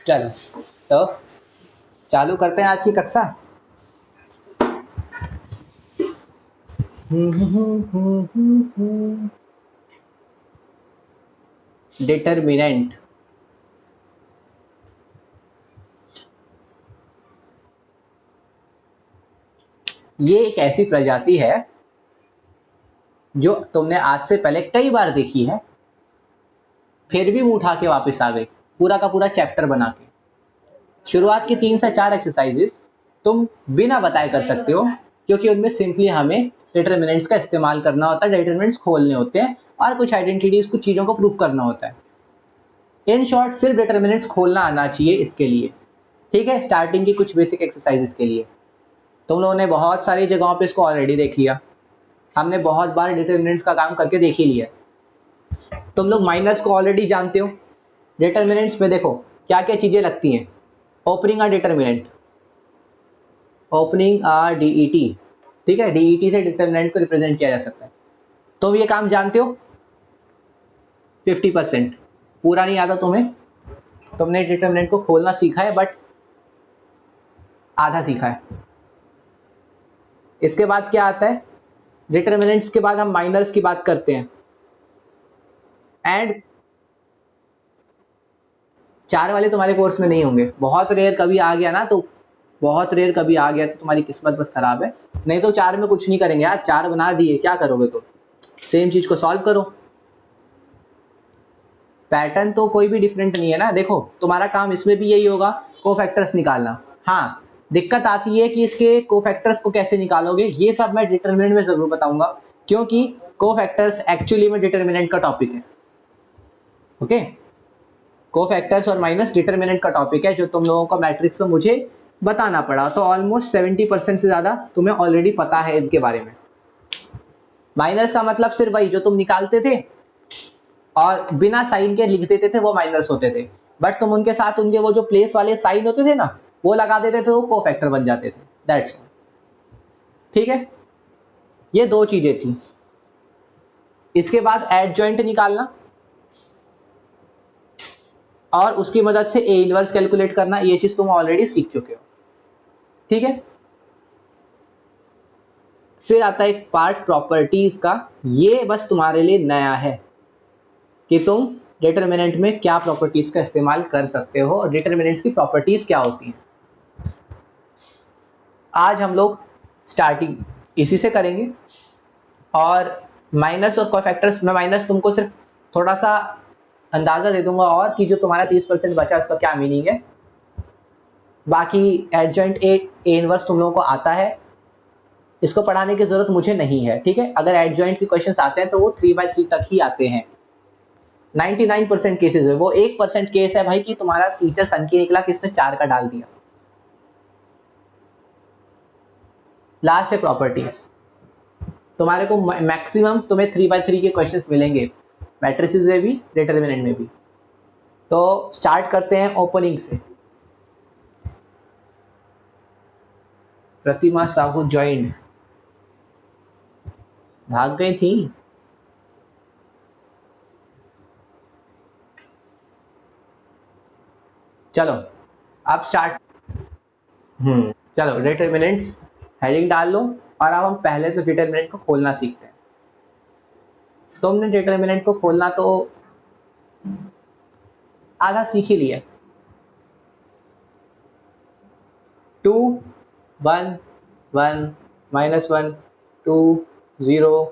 चलो तो चालू करते हैं आज की कक्षा। डिटर्मिनेंट। ये एक ऐसी प्रजाति है जो तुमने आज से पहले कई बार देखी है, फिर भी मुंह उठा के वापस आ गई पूरा का पूरा चैप्टर बना के। शुरुआत की 3 से 4 एक्सरसाइजेस तुम बिना बताए कर सकते हो, क्योंकि उनमें सिंपली हमें डिटर्मिनेंट्स का इस्तेमाल करना होता है, डिटर्मिनेंट्स खोलने होते हैं और कुछ आइडेंटिटीज, कुछ चीज़ों को प्रूव करना होता है। इन शॉर्ट सिर्फ डिटर्मिनेंट्स खोलना आना चाहिए इसके लिए, ठीक है। स्टार्टिंग की कुछ बेसिक एक्सरसाइजेस के लिए तुम लोगों ने बहुत सारी जगहों पे इसको ऑलरेडी देख लिया, हमने बहुत बार डिटर्मिनेंट्स का काम करके देख ही लिया। तुम लोग माइनर्स को ऑलरेडी जानते हो। डिटर्मिनेंट्स में देखो क्या क्या चीज़ें लगती हैं। ओपनिंग आ डिटर्मिनेंट, ओपनिंग आ डीईटी, ठीक है। डीईटी से डिटर्मिनेंट को रिप्रेजेंट किया जा सकता है। तुम ये काम जानते हो 50%, पूरा नहीं आता तुम्हें। तुमने डिटर्मिनेंट को खोलना सीखा है बट आधा सीखा है। इसके बाद क्या आता है, डिटर्मिनेंट्स के बाद हम माइनर्स की बात करते हैं। एंड 4 वाले तुम्हारे कोर्स में नहीं होंगे, बहुत रेयर कभी आ गया ना, तो बहुत रेयर कभी आ गया तो तुम्हारी किस्मत बस खराब है, नहीं तो 4 में कुछ नहीं करेंगे यार। 4 बना दिए, क्या करोगे तुम? सेम चीज को सॉल्व करो। पैटर्न तो कोई भी डिफरेंट नहीं है ना। देखो तुम्हारा काम इसमें भी यही होगा, कोफैक्टर्स निकालना। हाँ, दिक्कत आती है कि इसके कोफैक्टर्स को कैसे निकालोगे, ये सब मैं डिटर्मिनेंट में जरूर बताऊंगा, क्योंकि कोफैक्टर्स एक्चुअली में डिटर्मिनेंट का टॉपिक है। ओके, कोफैक्टर्स और माइनस डिटर्मिनेंट का टॉपिक है, जो तुम लोगों को मैट्रिक्स में मुझे बताना पड़ा। तो ऑलमोस्ट 70% से ज्यादा तुम्हें ऑलरेडी पता है इनके बारे में। माइनस का मतलब सिर्फ वही जो तुम निकालते थे और बिना साइन के लिख देते थे, वो माइनस होते थे। बट तुम उनके साथ उनके वो जो प्लेस वाले साइन होते थे ना, वो लगा देते थे, वो कोफैक्टर बन जाते थे। दैट्स ऑल, ठीक है। ये 2 चीजें थी। इसके बाद एडजॉइंट निकालना और उसकी मदद से ए इनवर्स कैलकुलेट करना, ये चीज तुम ऑलरेडी सीख चुके हो, ठीक है। फिर आता है एक पार्ट प्रॉपर्टीज का, ये बस तुम्हारे लिए नया है कि तुम डिटर्मिनेंट में क्या प्रॉपर्टीज का इस्तेमाल कर सकते हो और डिटर्मिनेंट्स की प्रॉपर्टीज क्या होती हैं। आज हम लोग स्टार्टिंग इसी से करेंगे। और माइनस और कोफैक्टर्स में माइनस तुमको सिर्फ थोड़ा सा अंदाजा दे दूंगा और कि जो तुम्हारा 30% बचा उसका क्या मीनिंग है। बाकी एडजॉइंट ए इनवर्स तुम लोगों को आता है, इसको पढ़ाने की जरूरत मुझे नहीं है, ठीक है। अगर एडजॉइंट के क्वेश्चंस आते हैं तो वो 3/3 तक ही आते हैं 99% केसेस में। वो 1% केस है भाई कि तुम्हारा टीचर सन की निकला कि इसने 4 का डाल दिया। लास्ट है प्रॉपर्टीज। तुम्हारे को मैक्सिमम तुम्हें 3/3 के क्वेश्चंस मिलेंगे, मैट्रिसेस में भी डिटर्मिनेंट में भी। तो स्टार्ट करते हैं ओपनिंग से। प्रतिमा साहू ज्वाइंट, भाग गई थी। चलो अब स्टार्ट। चलो डिटर्मिनेंट्स हेडिंग डाल लो और अब हम पहले तो डिटर्मिनेंट को खोलना सीखते हैं। तुमने डिटर्मिनेंट को खोलना तो आधा सीख ही लिया। 2 1 1 -1 2 0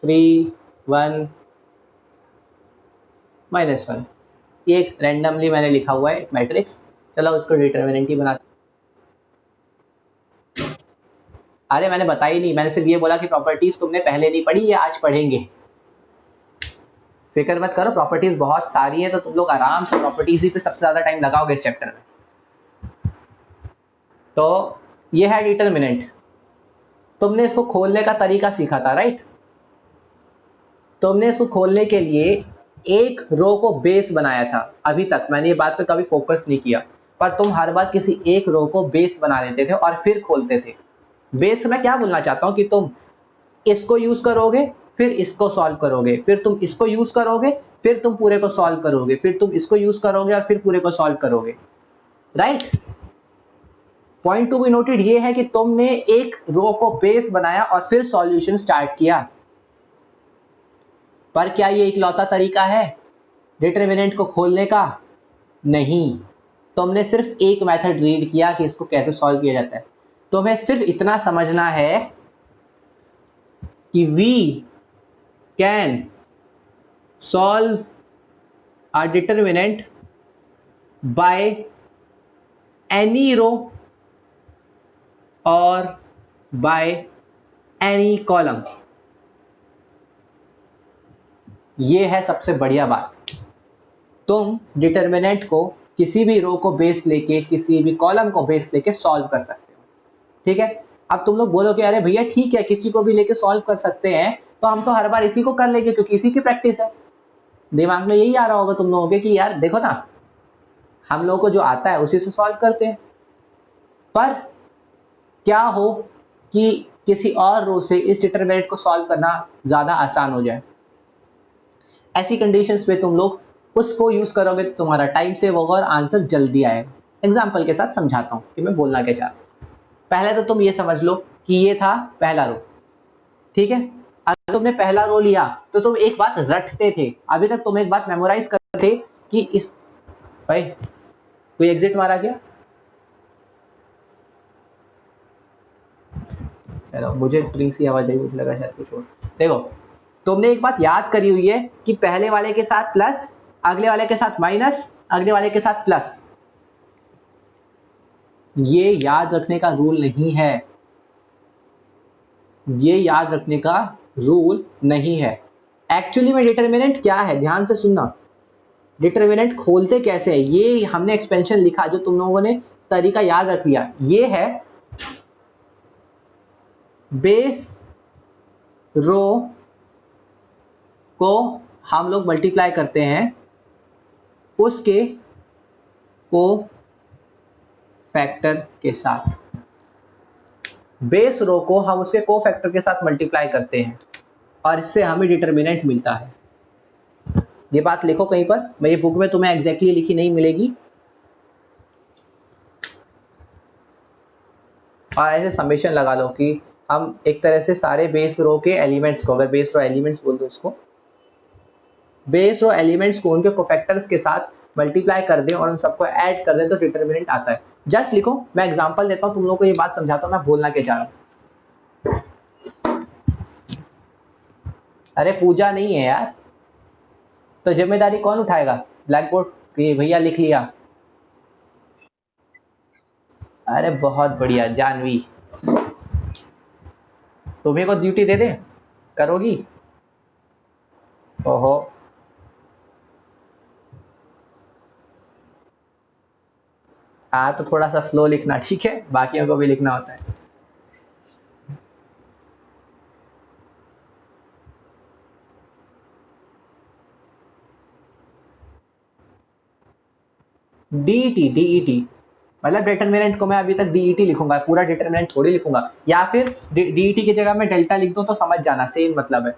3 1 -1, ये एक रैंडमली मैंने लिखा हुआ है एक मैट्रिक्स। चलो उसको डिटर्मिनेंट ही बनाते। अरे मैंने बताई नहीं, मैंने सिर्फ ये बोला कि प्रॉपर्टीज तुमने पहले नहीं पढ़ी, ये आज पढ़ेंगे। फिक्र मत करो, प्रॉपर्टीज बहुत सारी है, तो तुम लोग आराम से प्रॉपर्टीज ही पे सबसे ज्यादा टाइम लगाओगे इस चैप्टर में। तो ये है डिटर्मिनेंट। तुमने इसको खोलने का तरीका सीखा था, राइट। तुमने इसको खोलने के लिए एक रो को बेस बनाया था। अभी तक मैंने ये बात पे कभी फोकस नहीं किया, पर तुम हर बार किसी एक रो को बेस बना लेते थे और फिर खोलते थे। बेस मैं क्या बोलना चाहता हूं कि तुम इसको यूज करोगे, फिर इसको सॉल्व करोगे, फिर तुम इसको यूज करोगे, फिर तुम पूरे को सॉल्व करोगे, फिर तुम इसको यूज करोगे और फिर पूरे को सॉल्व करोगे। Right. Point to be noted ये है कि तुमने एक रो को बेस बनाया और फिर सॉल्यूशन स्टार्ट किया, पर क्या ये इकलौता तरीका है डिटरमिनेंट को खोलने का? नहीं, तुमने सिर्फ एक मेथड रीड किया कि इसको कैसे सॉल्व किया जाता है। तुम्हें सिर्फ इतना समझना है कि we can solve a determinant by any row और बाय एनी कॉलम। ये है सबसे बढ़िया बात। तुम डिटरमिनेंट को किसी भी रो को बेस लेके, किसी भी कॉलम को बेस लेके सॉल्व कर सकते हो, ठीक है। अब तुम लोग बोलोगे अरे भैया ठीक है, किसी को भी लेके सॉल्व कर सकते हैं, तो हम तो हर बार इसी को कर लेंगे क्योंकि इसी की प्रैक्टिस है। दिमाग में यही आ रहा होगा तुम लोगों के कि यार देखो ना, हम लोगों को जो आता है उसी से सॉल्व करते हैं। पर क्या हो कि किसी और रो से इस डिटरमिनेंट को सॉल्व करना ज्यादा आसान हो जाए। ऐसी कंडीशंस में तुम लोग उसको यूज करोगे तो तुम्हारा टाइम सेव होगा और आंसर जल्दी आएगा। एग्जाम्पल के साथ समझाता हूं कि मैं बोलना क्या चाहता हूं। पहले तो तुम ये समझ लो कि ये था पहला रो, ठीक है। अगर तुमने पहला रो लिया तो तुम एक बात रटते थे, अभी तक तुम एक बात मेमोराइज करते थे कि इस भाई कोई एग्जिट मारा क्या? चलो, मुझे ड्रिंक्स की आवाज आई, मुझे लगा शायद कुछ और। देखो, तुमने एक बात याद करी हुई है कि पहले वाले के साथ प्लस, अगले वाले के साथ माइनस, अगले वाले के साथ प्लस। ये याद रखने का रूल नहीं है, ये याद रखने का रूल नहीं है। एक्चुअली में डिटरमिनेंट क्या है, ध्यान से सुनना। डिटरमिनेंट खोलते कैसे है, ये हमने एक्सपेंशन लिखा, जो तुम लोगों ने तरीका याद रख लिया। ये है बेस रो को हम लोग मल्टीप्लाई करते हैं उसके को फैक्टर के साथ। बेस रो को हम उसके को फैक्टर के साथ मल्टीप्लाई करते हैं और इससे हमें डिटरमिनेंट मिलता है। ये बात लिखो कहीं पर, मेरी बुक में तुम्हें एग्जैक्टली लिखी नहीं मिलेगी। और ऐसे समेशन लगा लो कि हम एक तरह से सारे बेस रो के एलिमेंट्स को, अगर बेस रो एलिमेंट्स बोल दो इसको, बेस रो एलिमेंट्स को उनके कोफैक्टर्स के साथ मल्टीप्लाई कर दें और उन सबको ऐड कर दें तो डिटरमिनेंट आता है। जस्ट लिखो, मैं एग्जांपल देता हूं, तुम लोगों को ये बात समझाता हूं मैं बोलना क्या चाह रहा हूं। अरे पूजा नहीं है यार, तो जिम्मेदारी कौन उठाएगा? ब्लैक बोर्ड कि भैया लिख लिया? अरे बहुत बढ़िया जानवी, तुम्हें को ड्यूटी दे दे, करोगी? ओहो, हाँ तो थोड़ा सा स्लो लिखना, ठीक है, बाकियों को भी लिखना होता है। डीईटी, डीईटी मतलब डिटरमिनेंट को मैं अभी तक डीईटी लिखूंगा, पूरा डिटरमिनेंट थोड़ी लिखूंगा, या फिर डीईटी की जगह मैं डेल्टा लिख दूं तो समझ जाना, सेम मतलब है,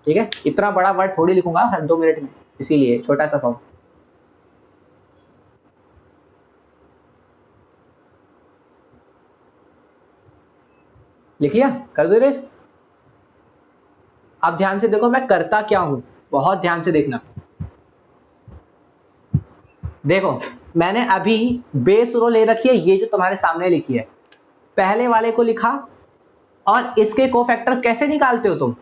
ठीक है। इतना बड़ा वर्ड थोड़ी लिखूंगा हर 2 मिनट में, इसीलिए छोटा सा फॉर्म। लिख लिया, कर दो रेस। अब ध्यान से देखो मैं करता क्या हूं, बहुत ध्यान से देखना। देखो, मैंने अभी बेस रो ले रखी है, ये जो तुम्हारे सामने लिखी है, पहले वाले को लिखा और इसके कोफैक्टर्स कैसे निकालते हो तुम?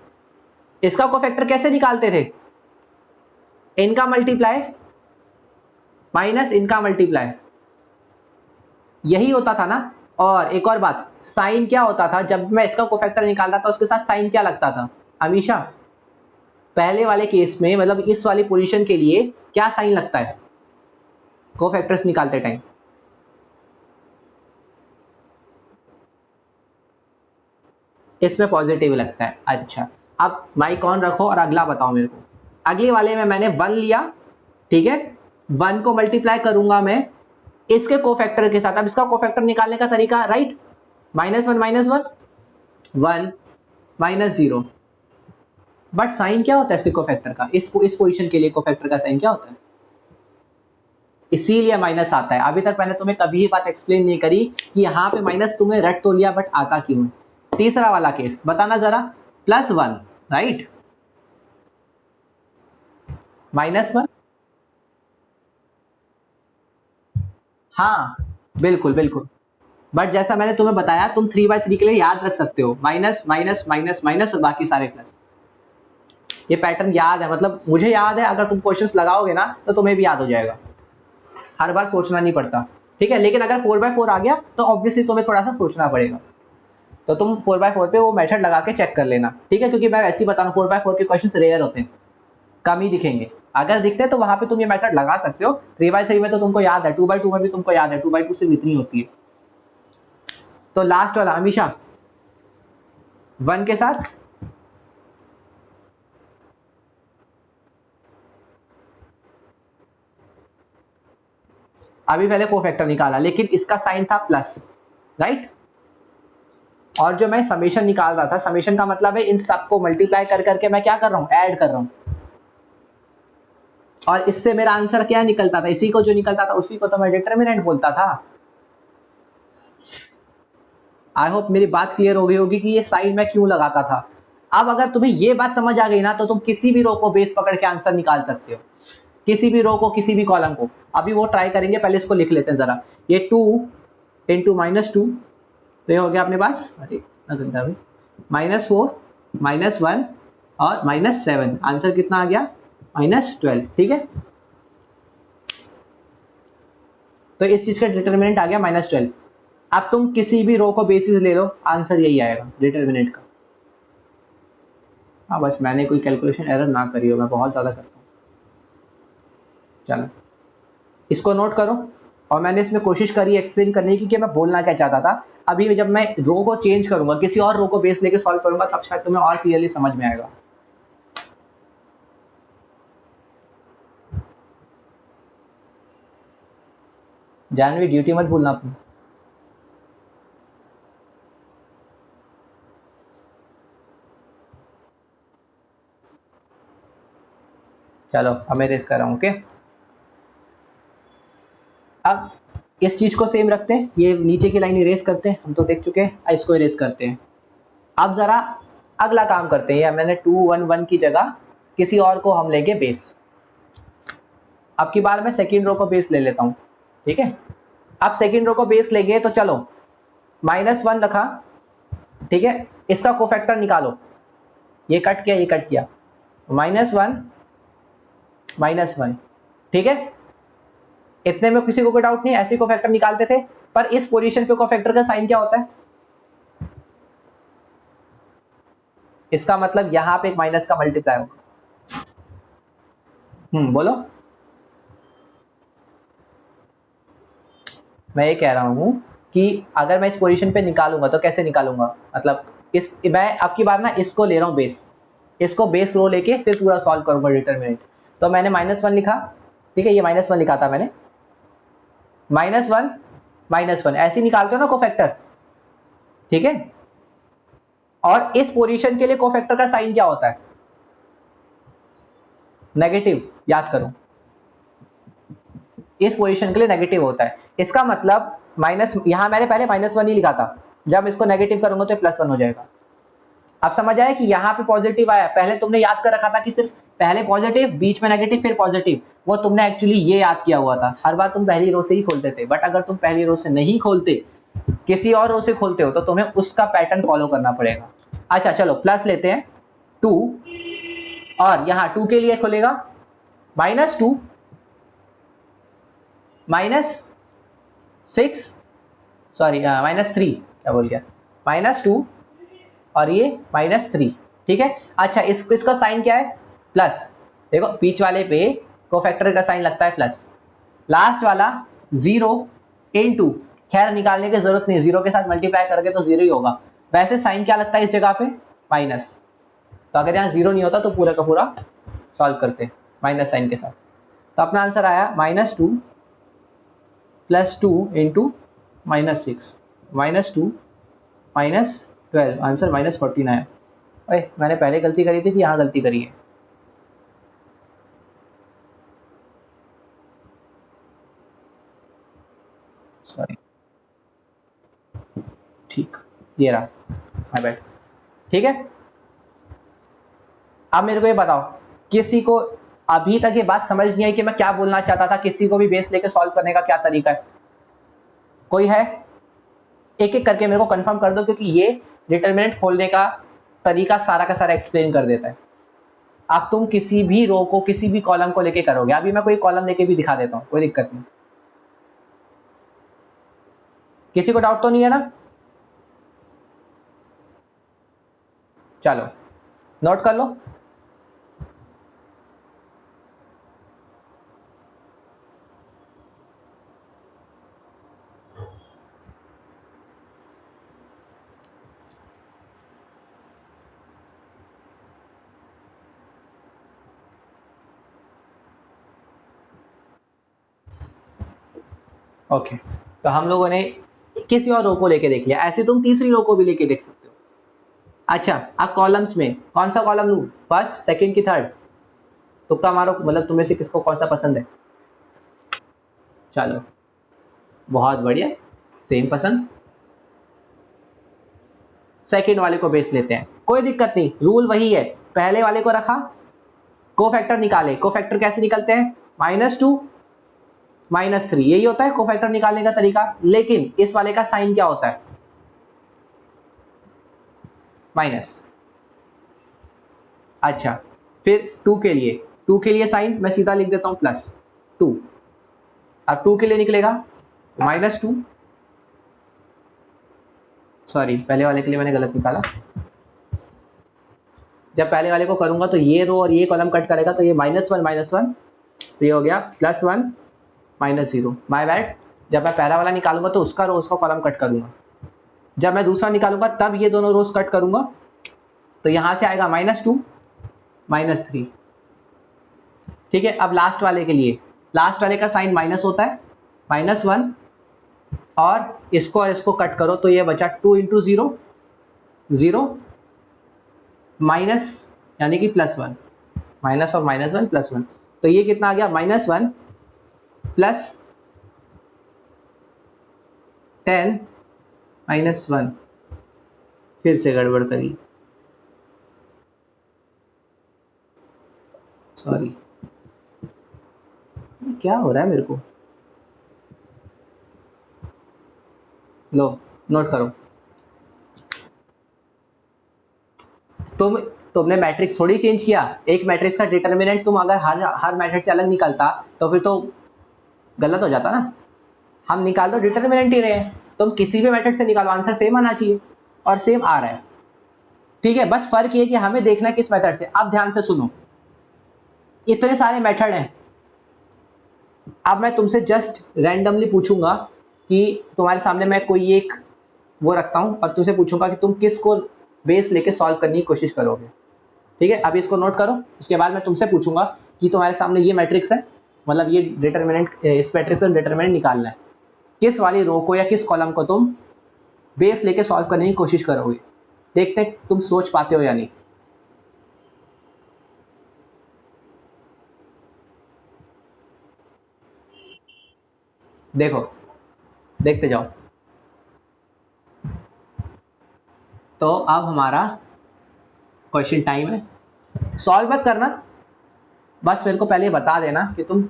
इसका कोफैक्टर कैसे निकालते थे? इनका मल्टीप्लाई माइनस इनका मल्टीप्लाई, यही होता था ना। और एक और बात, साइन क्या होता था जब मैं इसका कोफैक्टर निकालता था, उसके साथ साइन क्या लगता था हमेशा? पहले वाले केस में, मतलब इस वाली पोजीशन के लिए क्या साइन लगता है कोफैक्टर्स निकालते टाइम? इसमें पॉजिटिव लगता है। अच्छा, अब माइक ऑन रखो और अगला बताओ मेरे को। अगले वाले में मैंने 1 लिया, ठीक है, 1 को मल्टीप्लाई करूंगा मैं इसके कोफैक्टर के साथ। अब इसका कोफैक्टर निकालने का तरीका, राइट, -1 -1 1 -0। बट साइन क्या होता है इसके कोफैक्टर का, इस पोजीशन के लिए कोफैक्टर का साइन क्या होता है? इसीलिए माइनस आता है। अभी तक मैंने तुम्हें कभी ये बात एक्सप्लेन नहीं करी कि यहाँ पे माइनस तुमने रट तो लिया बट आता क्यों है। तीसरा वाला केस बताना जरा, +1 राइट, -1, हाँ बिल्कुल बिल्कुल। बट जैसा मैंने तुम्हें बताया तुम 3/3 के लिए याद रख सकते हो, माइनस माइनस माइनस माइनस और बाकी सारे प्लस। ये पैटर्न याद है, मतलब मुझे याद है, अगर तुम क्वेश्चंस लगाओगे ना तो तुम्हें भी याद हो जाएगा, हर बार सोचना नहीं पड़ता। ठीक है, लेकिन अगर 4/4 आ गया तो ऑब्वियसली तुम्हें थोड़ा सा सोचना पड़ेगा, तो तुम 4/4 पे वो मेथड लगा के चेक कर लेना। ठीक है, क्योंकि मैं ऐसे ही बता रहा हूँ 4/4 के क्वेश्चन रेयर होते हैं, कम ही दिखेंगे। अगर दिखते हैं तो वहां पे तुम ये मेथड लगा सकते हो। 3/3 में तो तुमको याद है, 2/2 में भी तुमको याद है, 2/2 से इतनी होती है। तो लास्ट वाला हमेशा 1 के साथ, अभी पहले कोफैक्टर निकाला लेकिन इसका साइन था प्लस, राइट। और जो मैं समेशन निकाल रहा था, समेशन का मतलब है इन सबको मल्टीप्लाई कर करके मैं क्या कर रहा हूं, ऐड कर रहा हूं। और इससे मेरा आंसर क्या निकलता था, इसी को जो निकलता था उसी को तो मैं डिटरमिनेंट बोलता था। आई होप मेरी बात क्लियर हो गई होगी कि ये साइन मैं क्यों लगाता था। अब अगर तुम्हें ये बात समझ आ गई ना तो तुम किसी भी रो को बेस पकड़ के आंसर निकाल सकते हो, किसी भी रो को, किसी भी कॉलम को। अभी वो ट्राई करेंगे, पहले इसको लिख लेते हैं जरा। ये 2 इंटू -2, तो ये हो गया अपने पास, अरे गंदा भाई, -4 -1 और -7, आंसर कितना आ गया, -12। ठीक है, तो इस चीज का डिटर्मिनेंट आ गया -12। अब तुम किसी भी रो को बेसिस ले लो, आंसर यही आएगा डिटर्मिनेंट का। हाँ बस मैंने कोई कैलकुलेशन एरर ना करी हो, मैं बहुत ज्यादा करता हूँ। चलो इसको नोट करो, और मैंने इसमें कोशिश करी एक्सप्लेन करने की कि मैं बोलना क्या चाहता था। अभी जब मैं रो को चेंज करूंगा, किसी और रो को बेस लेके सॉल्व करूंगा, तब शायद तुम्हें और क्लियरली समझ में आएगा। जानवी ड्यूटी मत भूलना अपनी। चलो अब मैं रेस कर रहा हूँ, ओके। अब इस चीज को सेम रखते हैं, ये नीचे की लाइन इरेज करते हैं, हम तो देख चुके हैं, इसको इरेज करते हैं। अब जरा अगला काम करते हैं, मैंने 2 1 1 की जगह किसी और को हम लेंगे बेस। अब की बार मैं सेकंड रो को बेस ले लेता हूँ, ठीक है। अब सेकंड रो को बेस लेंगे तो चलो -1 रखा, ठीक है। इसका कोफैक्टर निकालो, ये कट किया, ये कट किया, -1 -1, ठीक है। इतने में किसी को कोई डाउट नहीं, ऐसे कोफैक्टर निकालते थे। पर इस पोजीशन पे कोफैक्टर का साइन क्या होता है, इसका मतलब यहां पे एक माइनस का मल्टीप्लाई होगा। बोलो। मैं ये कह रहा हूं कि अगर मैं इस पोजीशन पे निकालूंगा तो कैसे निकालूंगा, मतलब इस, मैं अब की बार ना इसको ले रहा हूं बेस, इसको बेस रो लेके फिर पूरा सॉल्व करूंगा डिटरमिनेंट। तो मैंने -1 लिखा, ठीक है, ये -1 लिखा था मैंने, -1 -1 ऐसे ही निकालते हो ना कोफैक्टर, ठीक है। और इस पोजीशन के लिए कोफैक्टर का साइन क्या होता है, नेगेटिव, याद करो। इस पोजीशन के लिए नेगेटिव होता है, इसका मतलब माइनस, यहां मैंने पहले -1 ही लिखा था, जब इसको नेगेटिव करूंगा तो +1 हो जाएगा। अब समझ आया कि यहाँ पे पॉजिटिव आया, पहले तुमने याद कर रखा था कि सिर्फ पहले पॉजिटिव, बीच में नेगेटिव, फिर पॉजिटिव, वो तुमने एक्चुअली ये याद किया हुआ था। हर बार तुम पहली रो से ही खोलते थे, बट अगर तुम पहली रो से नहीं खोलते, किसी और रो से खोलते हो, तो तुम्हें उसका पैटर्न फॉलो करना पड़ेगा। अच्छा चलो प्लस लेते हैं 2, और यहाँ 2 के लिए खोलेगा -2 -6, सॉरी -3, क्या बोल गया, -2 और ये -3, ठीक है। अच्छा इसका साइन क्या है, प्लस। देखो बीच वाले पे कोफैक्टर का साइन लगता है प्लस, लास्ट वाला 0 इंटू, खैर निकालने की जरूरत नहीं, 0 के साथ मल्टीप्लाई करके तो 0 ही होगा। वैसे साइन क्या लगता है इस जगह पे, माइनस। तो अगर यहाँ 0 नहीं होता तो पूरा का पूरा सॉल्व करते माइनस साइन के साथ। तो अपना आंसर आया -2 + 2 इंटू -6 -2 -12, आंसर -14 आया। अरे मैंने पहले गलती करी थी कि यहाँ गलती करी है। सॉरी, ठीक, ये रहा माय बैड। ठीक है, अब मेरे को ये बताओ, किसी को अभी तक ये बात समझ नहीं आई कि मैं क्या बोलना चाहता था, किसी को भी बेस लेके सॉल्व करने का क्या तरीका है? कोई है? एक एक करके मेरे को कंफर्म कर दो, क्योंकि ये डिटरमिनेंट खोलने का तरीका सारा का सारा एक्सप्लेन कर देता है। अब तुम किसी भी रो को, किसी भी कॉलम को लेके करोगे, अभी मैं कोई कॉलम लेके भी दिखा देता हूं, कोई दिक्कत नहीं। किसी को डाउट तो नहीं है ना? चलो नोट कर लो। ओके, तो हम लोगों ने किसी और रो को लेके देख लिया, ऐसे तुम तीसरी रो को भी लेके देख सकते हो। अच्छा, अब कॉलम्स में कौन सा कॉलम लूं, फर्स्ट, सेकंड की थर्ड? तुक्का मारो, मतलब तुम्हें से किसको कौन सा पसंद है? चलो बहुत बढ़िया, सेम पसंद, सेकंड वाले को बेस लेते हैं, कोई दिक्कत नहीं, रूल वही है, पहले वाले को रखा, कोफैक्टर निकाले। कोफैक्टर कैसे निकलते हैं? -2 -3, यही होता है कोफैक्टर निकालने का तरीका। लेकिन इस वाले का साइन क्या होता है? माइनस। अच्छा, फिर 2 के लिए, 2 के लिए साइन मैं सीधा लिख देता हूं +2। अब 2 के लिए निकलेगा -2, सॉरी पहले वाले के लिए मैंने गलत निकाला। जब पहले वाले को करूंगा तो ये रो और ये कॉलम कट करेगा, तो ये -1 तो ये हो गया +1 -0, माय बैड। जब मैं पहला वाला निकालूंगा तो उसका रो, उसका कॉलम कट करूंगा। जब मैं दूसरा निकालूंगा तब ये दोनों रोज कट करूंगा, तो यहां से आएगा -2 -3। ठीक है, अब लास्ट वाले के लिए, लास्ट वाले का साइन माइनस होता है, -1, और इसको कट करो तो ये बचा 2 × 0 0 माइनस, यानी कि +1, माइनस और -1 +1, तो ये कितना आ गया? -1 + 10 -1। फिर से गड़बड़ करी, सॉरी, क्या हो रहा है मेरे को? लो नोट करो, तुमने मैट्रिक्स थोड़ी चेंज किया। एक मैट्रिक्स का डिटर्मिनेंट तुम अगर हर मेथड से अलग निकालता तो फिर तो गलत हो जाता ना। हम निकाल दो डिटर्मिनेंट ही रहे हैं, तुम किसी भी मेथड से निकालो, आंसर सेम आना चाहिए, और सेम आ रहा है। ठीक है, बस फर्क ये कि हमें देखना है किस मेथड से। अब ध्यान से सुनो, इतने सारे मेथड हैं, अब मैं तुमसे जस्ट रैंडमली पूछूंगा कि तुम्हारे सामने मैं कोई एक वो रखता हूं और तुमसे पूछूंगा कि तुम किसको बेस लेके सॉल्व करने की कोशिश करोगे। ठीक है, अब इसको नोट करो, उसके बाद मैं तुमसे पूछूंगा कि तुम्हारे सामने ये मैट्रिक्स है, मतलब ये डिटर्मिनेंट, इस मैट्रिक्स से डिटर्मिनेंट निकालना है, किस वाली रो को या किस कॉलम को तुम बेस लेके सॉल्व करने की कोशिश करोगे। देखते हैं तुम सोच पाते हो या नहीं। देखो, देखते जाओ। तो अब हमारा क्वेश्चन टाइम है, सॉल्व मत करना, बस मेरे को पहले बता देना कि तुम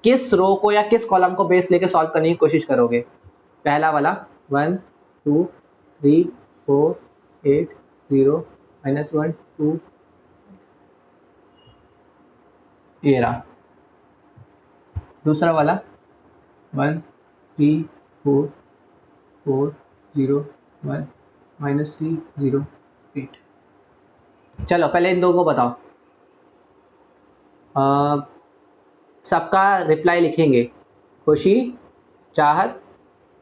किस रो को या किस कॉलम को बेस लेके सॉल्व करने की कोशिश करोगे। पहला वाला 1 2 3 4 8 0 -1 2, ये रहा। दूसरा वाला 1 3 4 4 0 1 -3 0 8। चलो पहले इन दो को बताओ, सबका रिप्लाई लिखेंगे। खुशी, चाहत,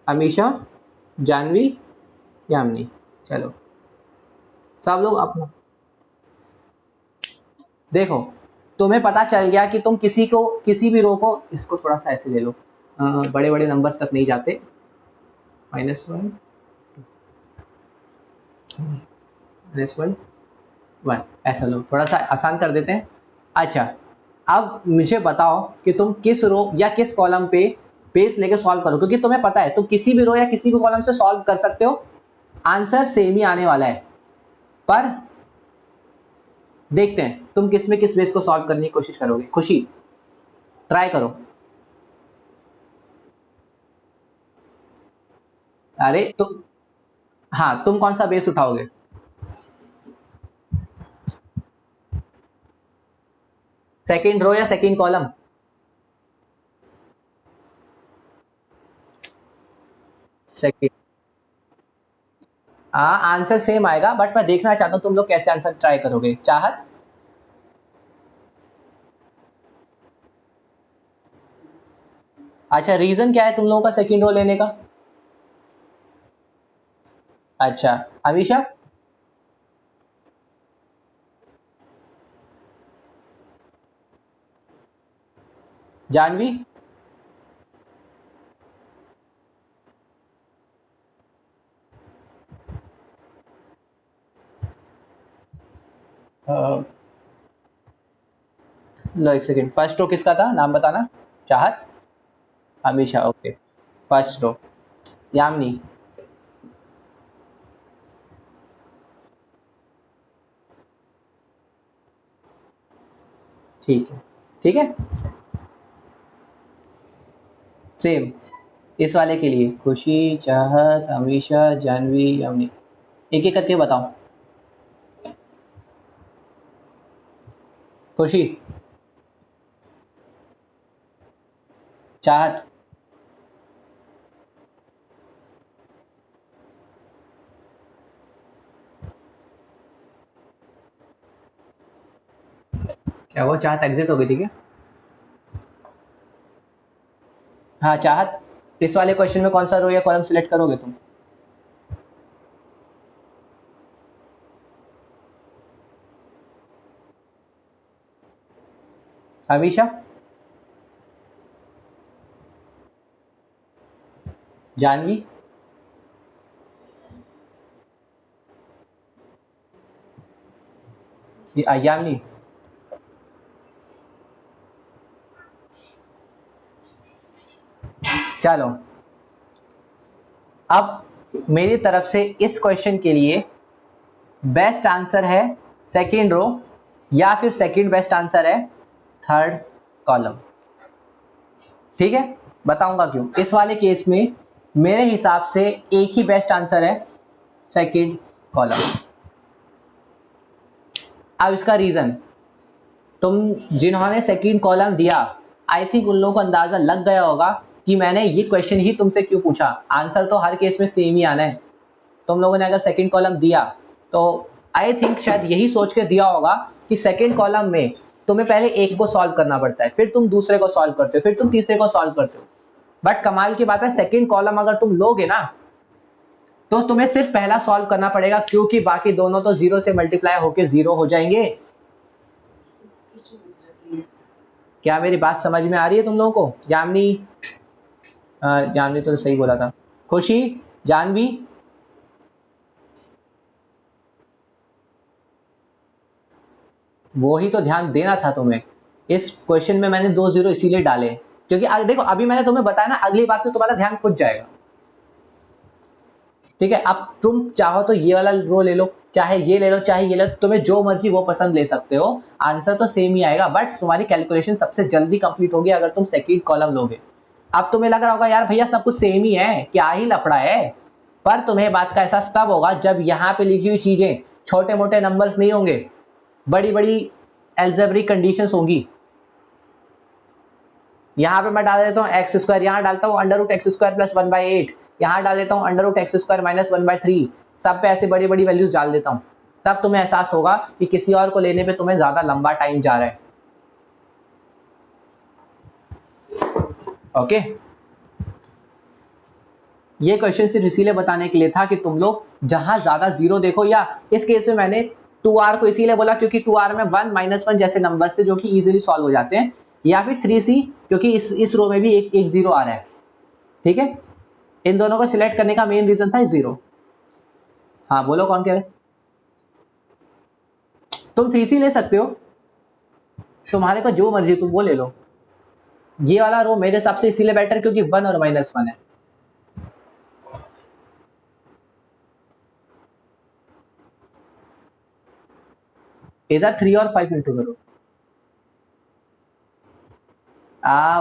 अमीशा, जानवी, यामिनी। चलो सब लोग अपना, देखो तुम्हें पता चल गया कि तुम किसी को, किसी भी रो को, इसको थोड़ा सा ऐसे ले लो, बड़े बड़े नंबर तक नहीं जाते, -1 -1 1, ऐसा लो, थोड़ा सा आसान कर देते हैं। अच्छा, अब मुझे बताओ कि तुम किस रो या किस कॉलम पे बेस लेके सॉल्व करो, क्योंकि तुम्हें पता है तुम किसी भी रो या किसी भी कॉलम से सॉल्व कर सकते हो, आंसर सेम ही आने वाला है। पर देखते हैं तुम किस में किस बेस को सॉल्व करने की कोशिश करोगे। खुशी, ट्राई करो। अरे तो हाँ, तुम कौन सा बेस उठाओगे? सेकंड रो या सेकंड कॉलम? सेकंड। हाँ, आंसर सेम आएगा, बट मैं देखना चाहता हूं तुम लोग कैसे आंसर ट्राई करोगे। चाहत, अच्छा रीजन क्या है तुम लोगों का सेकंड रो लेने का? अच्छा, अमीशा? जानवी? अ, लो एक सेकंड, फर्स्ट रो किसका था, नाम बताना। Chahat, Amisha, okay. First row, Yamini? ठीक है, ठीक है, सेम। इस वाले के लिए खुशी, चाहत, अमीशा, जानवी, यामिनी, एक एक करके बताओ। खुशी, चाहत, क्या वो चाहत एग्जिट हो गई थी क्या? हाँ चाहत, इस वाले क्वेश्चन में कौन सा रो या कॉलम सिलेक्ट करोगे तुम? अमीशा? जानवी? यामिनी? चलो, अब मेरी तरफ से इस क्वेश्चन के लिए बेस्ट आंसर है सेकेंड रो, या फिर सेकेंड बेस्ट आंसर है थर्ड कॉलम। ठीक है, बताऊंगा क्यों। इस वाले केस में मेरे हिसाब से एक ही बेस्ट आंसर है, सेकेंड कॉलम। अब इसका रीजन, तुम जिन्होंने सेकेंड कॉलम दिया, आई थिंक उन लोगों को अंदाजा लग गया होगा कि मैंने ये क्वेश्चन ही तुमसे क्यों पूछा। आंसर तो हर केस में सेम ही आना है। तुम लोगों ने अगर सेकंड कॉलम दिया तो आई थिंक शायद यही सोच के दिया होगा कि सेकंड कॉलम में तुम्हें पहले एक को सॉल्व करना पड़ता है, फिर तुम दूसरे को सॉल्व करते हो, फिर तुम तीसरे को सॉल्व करते हो। बट कमाल की बात है, सेकंड कॉलम अगर तुम लोगे ना तो तुम्हें सिर्फ पहला सॉल्व करना पड़ेगा, क्योंकि बाकी दोनों तो जीरो से मल्टीप्लाई होकर जीरो हो जाएंगे। क्या मेरी बात समझ में आ रही है तुम लोगों को? यामिनी, जानवी तो सही बोला था। खुशी, जानवी, वो ही तो ध्यान देना था तुम्हें। इस क्वेश्चन में मैंने दो जीरो इसीलिए डाले क्योंकि देखो अभी मैंने तुम्हें बताया ना, अगली बार से तुम्हारा ध्यान खुद जाएगा। ठीक है, अब तुम चाहो तो ये वाला रो ले लो, चाहे ये ले लो, चाहे ये ले लो, तुम्हें जो मर्जी वो पसंद ले सकते हो। आंसर तो सेम ही आएगा, बट तुम्हारी कैलकुलेशन सबसे जल्दी कंप्लीट होगी अगर तुम सेकंड कॉलम लोगे। अब तुम्हें लग रहा होगा यार भैया सब कुछ सेम ही है, क्या ही लफड़ा है। पर तुम्हें बात का एहसास तब होगा जब यहाँ पे लिखी हुई चीजें छोटे मोटे नंबर्स नहीं होंगे, बड़ी बड़ी एल्जेब्रिक कंडीशंस होंगी। यहाँ पे मैं डाल देता हूँ एक्स स्क्वायर, यहाँ डालता हूँ under root x square plus 1/8, यहाँ डाल देता हूँ under root x square minus 1/3, सब पे ऐसे बड़ी बड़ी वैल्यूज डाल देता हूँ। तब तुम्हें एहसास होगा कि किसी और को लेने पे तुम्हें ज्यादा लंबा टाइम जा रहा है। ओके, ये क्वेश्चन सिर्फ इसीलिए बताने के लिए था कि तुम लोग जहां ज्यादा जीरो देखो, या इस केस में मैंने 2r को इसीलिए बोला क्योंकि 2r में 1 -1 जैसे नंबर से जो कि इजीली सॉल्व हो जाते हैं, या फिर 3c क्योंकि इस रो में भी एक एक जीरो आ रहा है। ठीक है, इन दोनों को सिलेक्ट करने का मेन रीजन था जीरो। हाँ बोलो, कौन कह रहे? तुम 3c ले सकते हो, तुम्हारे को जो मर्जी तुम वो ले लो। ये वाला रो मेरे हिसाब से इसीलिए बेटर क्योंकि 1 और -1 है। इधर 3 और 5 इंटू करो।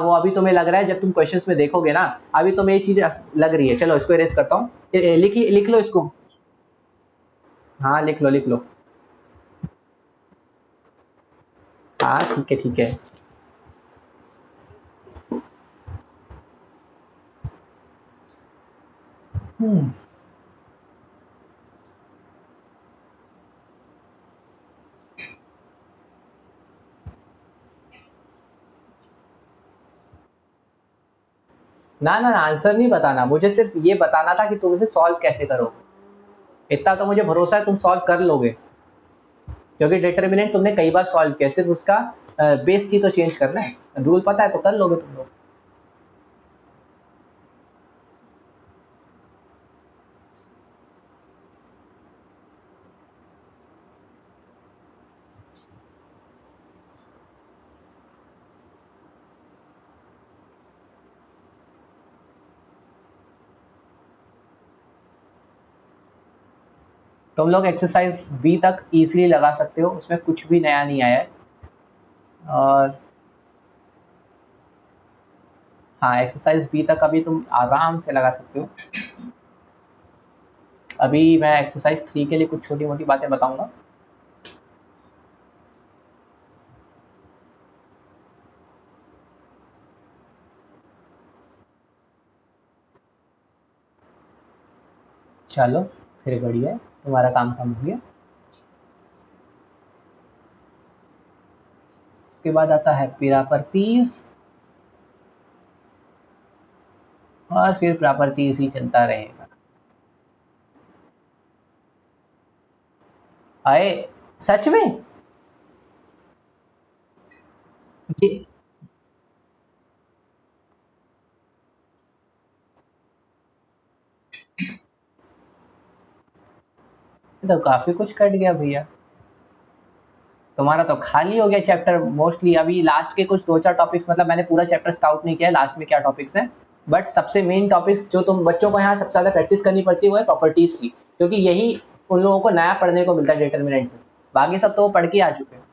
वो अभी तुम्हें लग रहा है, जब तुम क्वेश्चंस में देखोगे ना, अभी तुम्हें ये चीज लग रही है। चलो इसको इरेज करता हूँ, लिख लो इसको। हाँ लिख लो लिख लो। हाँ ठीक है ठीक है। हम्म। ना ना आंसर नहीं बताना, मुझे सिर्फ ये बताना था कि तुम इसे सॉल्व कैसे करोगे। इतना तो मुझे भरोसा है तुम सॉल्व कर लोगे, क्योंकि डिटर्मिनेंट तुमने कई बार सॉल्व किया, सिर्फ उसका बेस ही तो चेंज करना है। रूल पता है तो कर लोगे तुम लोग। तुम लोग एक्सरसाइज बी तक इजीली लगा सकते हो, उसमें कुछ भी नया नहीं आया है। और हाँ, एक्सरसाइज बी तक अभी तुम आराम से लगा सकते हो। अभी मैं एक्सरसाइज 3 के लिए कुछ छोटी मोटी बातें बताऊंगा। चलो फिर बढ़िया है, तुम्हारा काम काम हो गया। इसके बाद आता है प्रॉपर्टीज, और फिर प्रॉपर्टीज ही चलता रहेगा। आए, सच में ये तो काफी कुछ कट गया भैया। तुम्हारा तो खाली हो गया चैप्टर मोस्टली। अभी लास्ट के कुछ 2-4 टॉपिक्स, मतलब मैंने पूरा चैप्टर स्काउट नहीं किया है लास्ट में क्या टॉपिक्स हैं, बट सबसे मेन टॉपिक्स जो तुम बच्चों को यहाँ सबसे ज्यादा प्रैक्टिस करनी पड़ती है वो है प्रॉपर्टीज की, क्योंकि यही उन लोगों को नया पढ़ने को मिलता है डिटर्मिनेंट में। बाकी सब तो वो पढ़ के आ चुके हैं।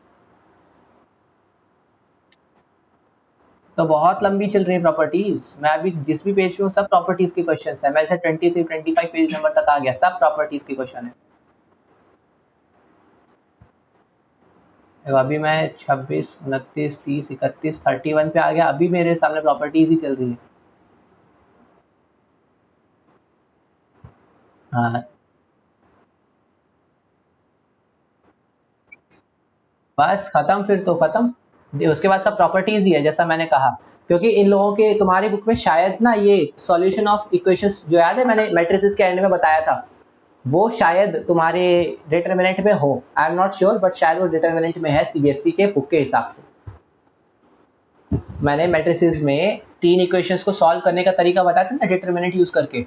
तो बहुत लंबी चल रही है प्रॉपर्टीज। मैं अभी जिस भी पेज पे हूँ सब प्रॉपर्टीज के क्वेश्चन है। मैं ऐसे 23-25 पेज नंबर तक आ गया, सब प्रॉपर्टीज के क्वेश्चन है। देखो अभी मैं 26, 29, 30, 31, 31 पे आ गया। अभी मेरे सामने प्रॉपर्टीज ही चल रही है। हाँ बस खत्म, फिर तो खत्म। उसके बाद सब प्रॉपर्टीज ही है जैसा मैंने कहा, क्योंकि इन लोगों के तुम्हारी बुक में शायद ना ये सॉल्यूशन ऑफ इक्वेशंस जो याद है मैंने मैट्रिसेस के एंड में बताया था, वो शायद तुम्हारे डिटर्मिनेंट में हो। I am not sure, but शायद वो डिटर्मिनेंट में है सीबीएसई के बुक के हिसाब से। मैंने मैट्रिसेस में 3 इक्वेशंस को सॉल्व करने का तरीका बताया था ना डिटर्मिनेंट यूज करके।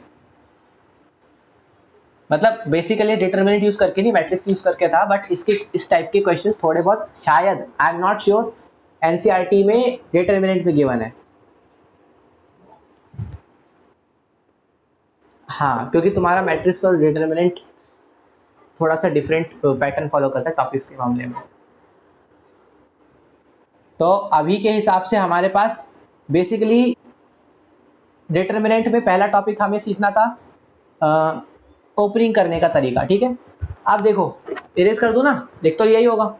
मतलब बेसिकली डिटर्मिनेंट यूज करके नहीं, मैट्रिक्स यूज करके था, बट इसके इस टाइप के क्वेश्चंस थोड़े बहुत शायद, I am not sure, NCERT में डिटर्मिनेंट में गिवन है। हाँ, क्योंकि तुम्हारा मैट्रिक्स और डिटर्मिनेंट थोड़ा सा डिफरेंट पैटर्न फॉलो करता है टॉपिक्स के मामले में। तो अभी के हिसाब से हमारे पास बेसिकली डिटर्मिनेंट में पहला टॉपिक हमें सीखना था ओपनिंग करने का तरीका, ठीक है। अब देखो इरेज कर दूं ना, देख तो यही होगा।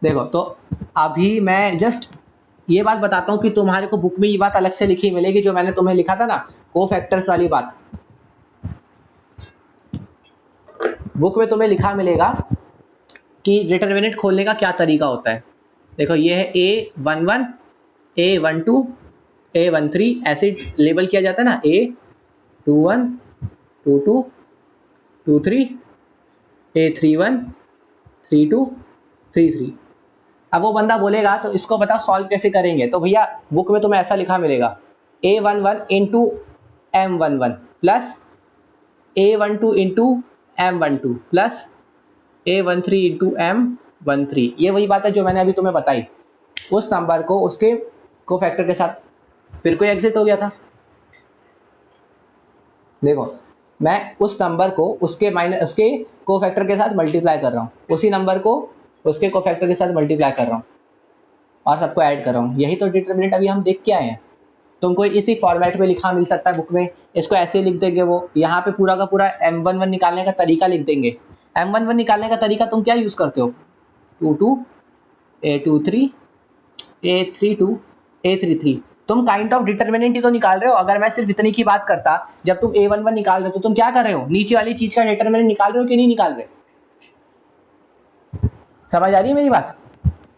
देखो तो अभी मैं जस्ट ये बात बताता हूँ कि तुम्हारे को बुक में ये बात अलग से लिखी मिलेगी, जो मैंने तुम्हें लिखा था ना को फैक्टर्स वाली बात, बुक में तुम्हें लिखा मिलेगा कि डिटर्मिनेंट खोलने का क्या तरीका होता है। देखो ये है A11, A12, A13, ऐसे लेबल किया जाता है ना, A21, 22, 23, A31, 32, 33। अब वो बंदा बोलेगा तो इसको बताओ सॉल्व कैसे करेंगे, तो भैया बुक में तुम्हें ऐसा लिखा मिलेगा A11 into M11 plus A12 into M12 plus A13 into M13। ये वही बात है जो मैंने अभी तुम्हें बताई। उस नंबर को उसके कोफैक्टर के साथ, फिर कोई एग्जिट हो गया था। देखो मैं उस नंबर को उसके कोफैक्टर के साथ मल्टीप्लाई कर रहा हूँ, उसी नंबर को उसके कोफैक्टर के साथ मल्टीप्लाई कर रहा हूँ और सबको ऐड कर रहा हूँ। यही तो डिटर्मिनेंट अभी हम देख के आए हैं। तुमको इसी फॉर्मेट में लिखा मिल सकता है बुक में, इसको ऐसे लिख देंगे वो, यहाँ पे पूरा का पूरा M11 निकालने का तरीका लिख देंगे। M11 निकालने का तरीका तुम क्या यूज करते हो, 22 A23 A32 A33। तुम काइंड ऑफ डिटर्मिनेंट ही तो निकाल रहे हो। अगर मैं सिर्फ इतनी की बात करता, जब तुम A11 निकाल रहे हो तो तुम क्या कर रहे हो, नीचे वाली चीज का डिटर्मिनेंट निकाल रहे हो कि नहीं निकाल रहे? समझ आ रही है मेरी बात?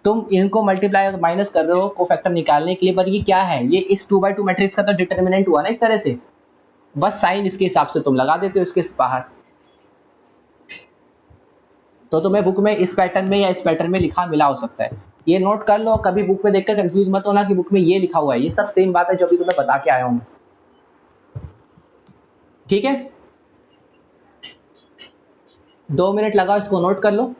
तुम इनको मल्टीप्लाई माइनस कर रहे हो कोफैक्टर निकालने के लिए, पर ये क्या है, ये इस 2x2 मैट्रिक्स का तो डिटर्मिनेंट हुआ ना एक तरह से। बस साइन इसके हिसाब से तुम लगा देते हो इसके बाहर। तो तुम्हें बुक में इस पैटर्न में या इस पैटर्न में लिखा मिला हो सकता है, ये नोट कर लो। कभी बुक में देखकर कंफ्यूज मत होना कि बुक में ये लिखा हुआ है, ये सब सेम बात है जो अभी तुम्हें बता के आया हूं। ठीक है, 2 मिनट लगाओ, इसको नोट कर लो।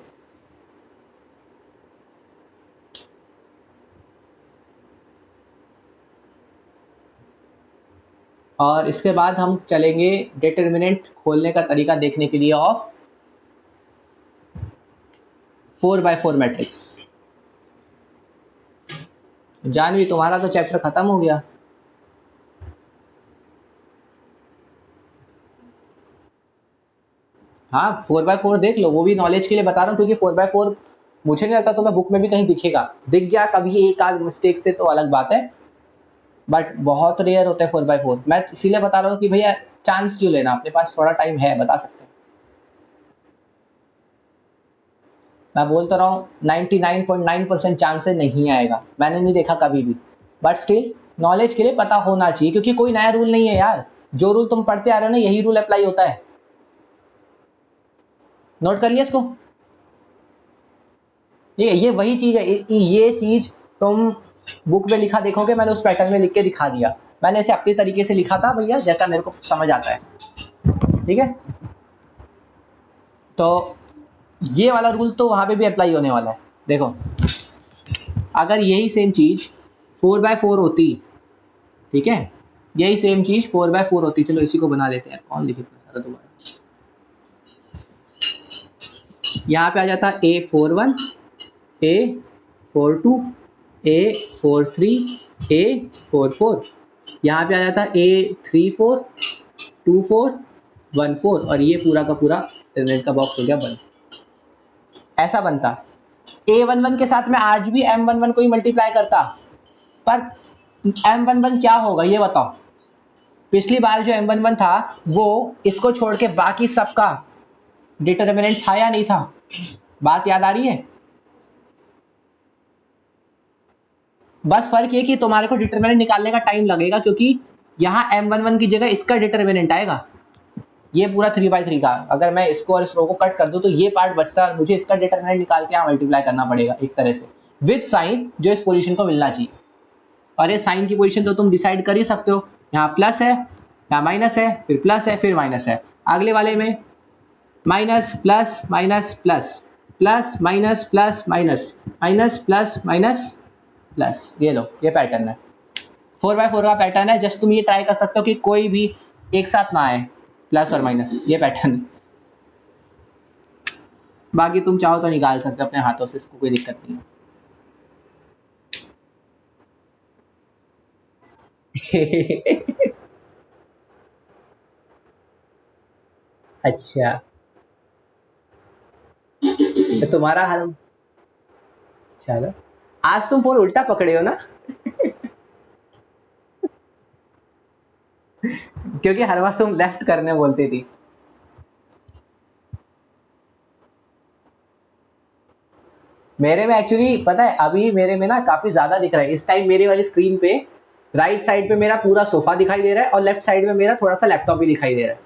और इसके बाद हम चलेंगे डिटर्मिनेंट खोलने का तरीका देखने के लिए ऑफ 4x4 मैट्रिक्स। जानवी तुम्हारा तो चैप्टर खत्म हो गया। हाँ 4x4 देख लो, वो भी नॉलेज के लिए बता रहा हूँ, क्योंकि 4x4 मुझे नहीं लगता तुम्हें बुक में भी कहीं दिखेगा। दिख गया कभी एक आध मिस्टेक से तो अलग बात है, बट बहुत रेयर होता है 4x4। मैं इसीलिए बता रहा हूँ कि भैया चांस क्यों लेना, अपने पास थोड़ा टाइम है, बता सकते हैं। मैं बोल तो रहा हूँ 99.9% चांस है नहीं आएगा, मैंने नहीं देखा कभी भी, बट स्टिल नॉलेज के लिए पता होना चाहिए, क्योंकि कोई नया रूल नहीं है यार। जो रूल तुम पढ़ते आ रहे हो ना, यही रूल अप्लाई होता है। नोट कर लिया इसको। ये वही चीज है, ये चीज तुम बुक में लिखा देखोगे, मैंने उस पैटर्न में लिख के दिखा दिया। मैंने इसे अपने तरीके से लिखा था भैया, जैसा मेरे को समझ आता है। ठीक है, तो ये वाला रूल तो वहां पे भी अप्लाई होने वाला है। देखो अगर यही सेम चीज 4x4 होती, ठीक है, यही सेम चीज 4x4 होती, चलो इसी को बना लेते हैं, कौन लिखे इतना सारा दोबारा। यहाँ पे आ जाता A41 A42 A43 A44, यहाँ पे आ जाता A34 24 14, और ये पूरा का पूरा डिटरमिनेंट का बॉक्स हो गया बंद। ऐसा बनता। A11 के साथ में आज भी M11 को ही मल्टीप्लाई करता, पर M11 क्या होगा ये बताओ। पिछली बार जो M11 था वो इसको छोड़ के बाकी सबका डिटरमिनेंट था या नहीं था, बात याद आ रही है? बस फर्क ये कि तुम्हारे को डिटरमिनेंट निकालने का टाइम लगेगा, क्योंकि यहाँ M11 की जगह इसका डिटरमिनेंट आएगा, ये पूरा 3/3 का। अगर मैं इसको और इस रो को कट कर दूं तो ये पार्ट बचता है, मुझे इसका डिटरमिनेंट निकाल के यहाँ मल्टीप्लाई करना पड़ेगा एक तरह से, विद साइन जो इस पोजीशन को मिलना चाहिए। और ये साइन की पोजीशन तो तुम डिसाइड कर ही सकते हो, यहाँ प्लस है, यहाँ माइनस है, फिर प्लस है, फिर माइनस है। अगले वाले में minus plus minus plus plus minus plus minus minus plus minus plus, ये लो ये पैटर्न है, 4x4 का पैटर्न है। जस्ट तुम ये ट्राई कर सकते हो कि कोई भी एक साथ ना आए, प्लस और माइनस, ये पैटर्न। बाकी तुम चाहो तो निकाल सकते हो अपने हाथों से, इसको कोई दिक्कत नहीं है। अच्छा, तो तुम्हारा हाल, चलो आज तुम फोन उल्टा पकड़े हो ना। क्योंकि हर बार तुम लेफ्ट करने बोलती थी। मेरे में एक्चुअली पता है, अभी मेरे में ना काफी ज्यादा दिख रहा है इस टाइम। मेरे वाली स्क्रीन पे राइट साइड पे मेरा पूरा सोफा दिखाई दे रहा है, और लेफ्ट साइड में मेरा थोड़ा सा लैपटॉप भी दिखाई दे रहा है।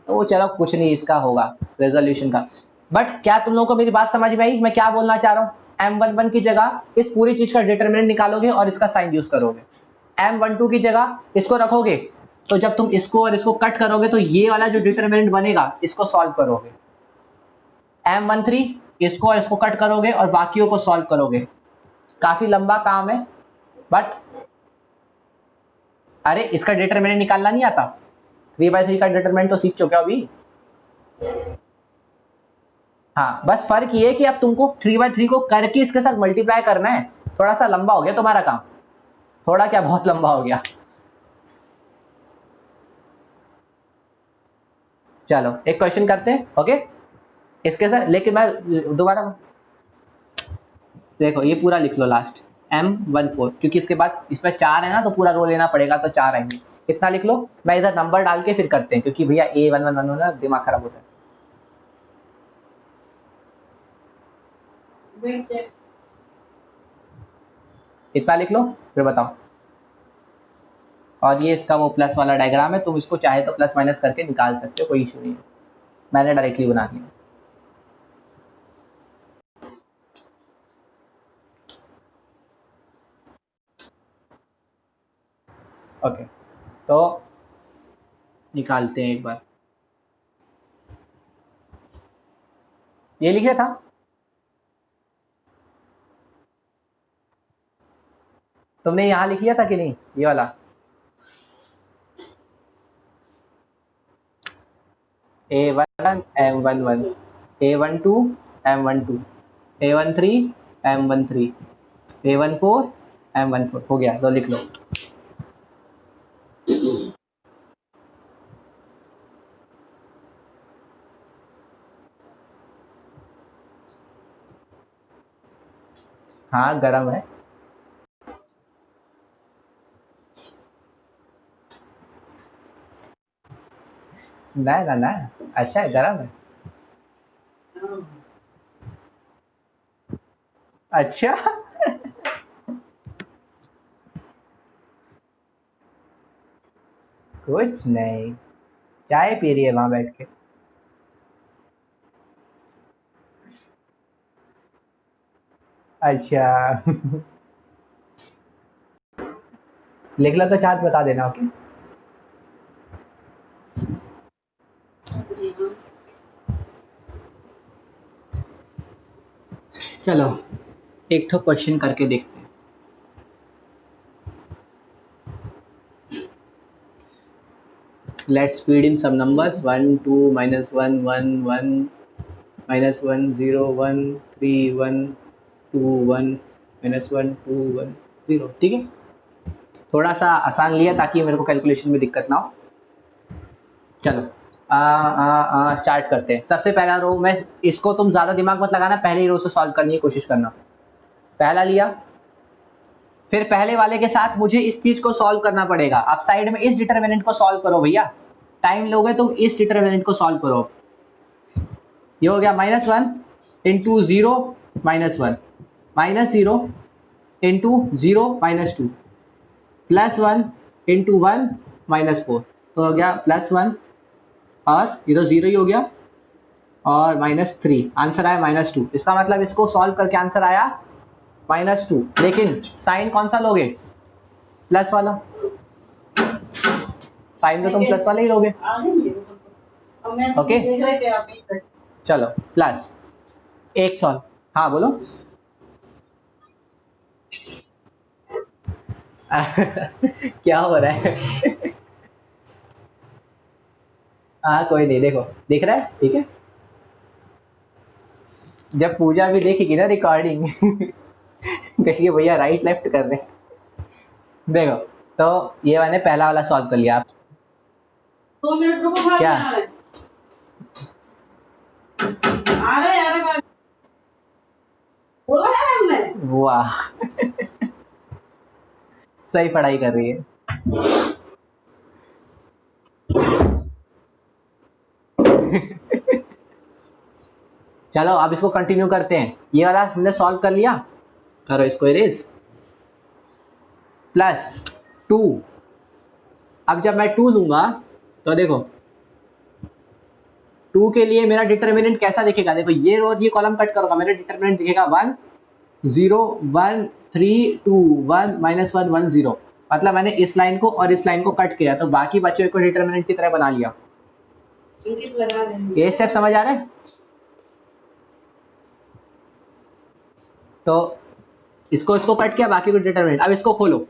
तो वो चलो कुछ नहीं, इसका होगा रेजोल्यूशन का। बट क्या तुम लोगों को मेरी बात समझ में आई, मैं क्या बोलना चाह रहा हूँ? M11 की जगह इस पूरी चीज का डिटरमिनेंट निकालोगे और इसका साइन यूज करोगे। M12 की जगह इसको रखोगे, तो जब तुम इसको और इसको कट करोगे तो ये वाला जो डिटरमिनेंट बनेगा इसको सॉल्व करोगे। M13 इसको इसको कट करोगे और बाकियों को सॉल्व करोगे। काफी लंबा काम है, बट अरे इसका डिटरमिनेंट निकालना नहीं आता? 3/3 का डिटरमिनेंट तो सीख चुके हो अभी। हाँ, बस फर्क ये है कि अब तुमको 3/3 को करके इसके साथ मल्टीप्लाई करना है। थोड़ा सा लंबा हो गया तुम्हारा काम, थोड़ा क्या बहुत लंबा हो गया। चलो एक क्वेश्चन करते हैं, ओके इसके साथ, लेकिन मैं दोबारा देखो ये पूरा लिख लो लास्ट M14, क्योंकि इसके बाद इसमें 4 है ना, तो पूरा रो लेना पड़ेगा, तो 4 आएंगे। इतना लिख लो, मैं इधर नंबर डाल के फिर करते हैं, क्योंकि भैया A1111 ना दिमाग खराब होता है। इतना लिख लो फिर बताओ। और ये इसका वो प्लस वाला डायग्राम है, तुम इसको चाहे तो प्लस माइनस करके निकाल सकते हो, कोई इशू नहीं है, मैंने डायरेक्टली बना दिया। ओके तो निकालते हैं एक बार। ये लिखा था, तुमने यहाँ लिख लिया था कि नहीं ये वाला? A1 M11, A12 M12, A13 M13, A14 M14 हो गया, तो लिख लो। हाँ गरम है, ना ना ना, अच्छा है, गरम है। अच्छा कुछ नहीं, चाय पी रही है वहां बैठ के। अच्छा लिख लो तो चार्ट बता देना, ओके। चलो एक तो क्वेश्चन करके देखते हैं। Let's feed in some numbers 1 2 -1 1 1 -1 0 1 3 1 2 1 -1 2 1 0, ठीक है। थोड़ा सा आसान लिया ताकि मेरे को कैलकुलेशन में दिक्कत ना हो। चलो स्टार्ट करते हैं। सबसे पहला रो में, इसको तुम ज्यादा दिमाग मत लगाना, पहले ही रो से सॉल्व करने की कोशिश करना। पहला लिया, फिर पहले वाले के साथ मुझे इस चीज को सॉल्व करना पड़ेगा। अब साइड में इस डिटरमिनेंट को सॉल्व करो भैया, टाइम लोगे तुम, इस डिटरमिनेंट को सॉल्व करो। ये हो गया -1 इंटू 0 -1 -0 इंटू 0 -2 +1 इंटू 1 -4, तो हो गया +1, और ये तो 0 ही हो गया, और -3, आंसर आया -2। इसका मतलब इसको सॉल्व करके आंसर आया -2, लेकिन साइन कौन सा लोगे? प्लस वाला। साइन तो तुम प्लस वाला ही लोगे, ओके। चलो प्लस एक सॉल्व, हाँ बोलो क्या हो रहा है हाँ कोई नहीं, देखो दिख रहा है, ठीक है। जब पूजा भी देखेगी ना रिकॉर्डिंग कहिए भैया राइट लेफ्ट कर रहे हैं। देखो तो ये मैंने पहला वाला सॉल्व कर लिया। आप 2 मिनट रुको, क्या आ रहे हैं? बोला है हमने, वाह सही पढ़ाई कर रही है चलो अब इसको कंटिन्यू करते हैं। ये वाला हमने सॉल्व कर लिया, करो इसको इरेज। +2, अब जब मैं 2 लूंगा तो देखो 2 के लिए मेरा डिटरमिनेंट कैसा दिखेगा? देखो ये रो ये कॉलम कट करूंगा, मेरा डिटरमिनेंट दिखेगा 1 0 1 3 2 1 -1 1 0। मतलब मैंने इस लाइन को और इस लाइन को कट किया, तो बाकी बचे को डिटरमिनेंट की तरह बना लिया। ये स्टेप समझ आ रहा है? तो इसको इसको कट किया, बाकी को डिटरमिनेंट। अब इसको खोलो,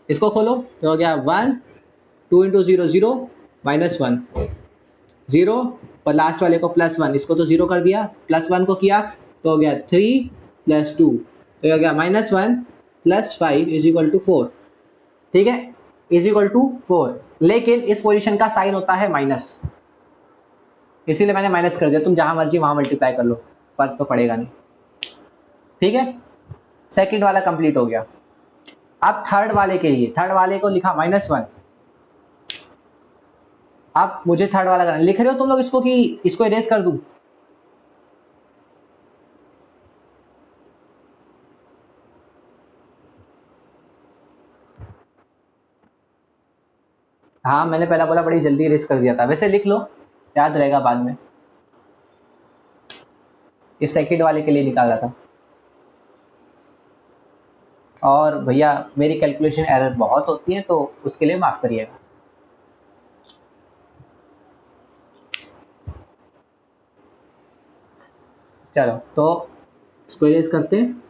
इसको खोलो तो हो गया 1, 2 इंटू 0 0 -1 0, और लास्ट वाले को +1, इसको तो 0 कर दिया, +1 को किया तो हो गया 3 + 2, तो हो गया -1 + 5 = 4। ठीक है, =4। लेकिन इस पोजीशन का साइन होता है माइनस, इसीलिए मैंने माइनस कर दिया। तुम जहां मर्जी वहां मल्टीप्लाई कर लो, फर्क तो पड़ेगा नहीं। ठीक है, सेकंड वाला कंप्लीट हो गया। अब थर्ड वाले के लिए, थर्ड वाले को लिखा -1। अब मुझे थर्ड वाला करना, लिख रहे हो तुम लोग इसको कि इसको इरेज कर दूं? हाँ, मैंने पहला बोला बड़ी जल्दी इरेज कर दिया था, वैसे लिख लो, याद रहेगा बाद में। इस सेकंड वाले के लिए निकाला था। और भैया मेरी कैलकुलेशन एरर बहुत होती है, तो उसके लिए माफ करिएगा। चलो तो इसको इरेज करते हैं।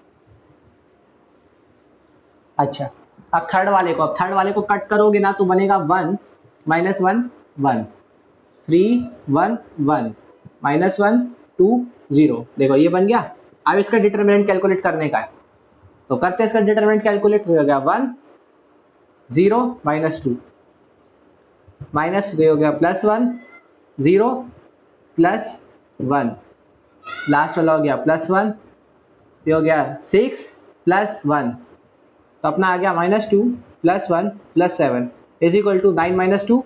अच्छा, अब थर्ड वाले को, अब थर्ड वाले को कट करोगे ना तो बनेगा 1 -1 1 3 1 1 -1 2 0। देखो ये बन गया। अब इसका डिटरमिनेंट कैलकुलेट करने का है, तो करते हैं इसका डिटरमिनेंट कैलकुलेट। हो गया 1 0 -2 माइनस, हो गया +1 0 +1, लास्ट वाला हो गया +1, ये हो गया 6 +1, तो अपना आ गया -2 +1 +7 = 9 - 2,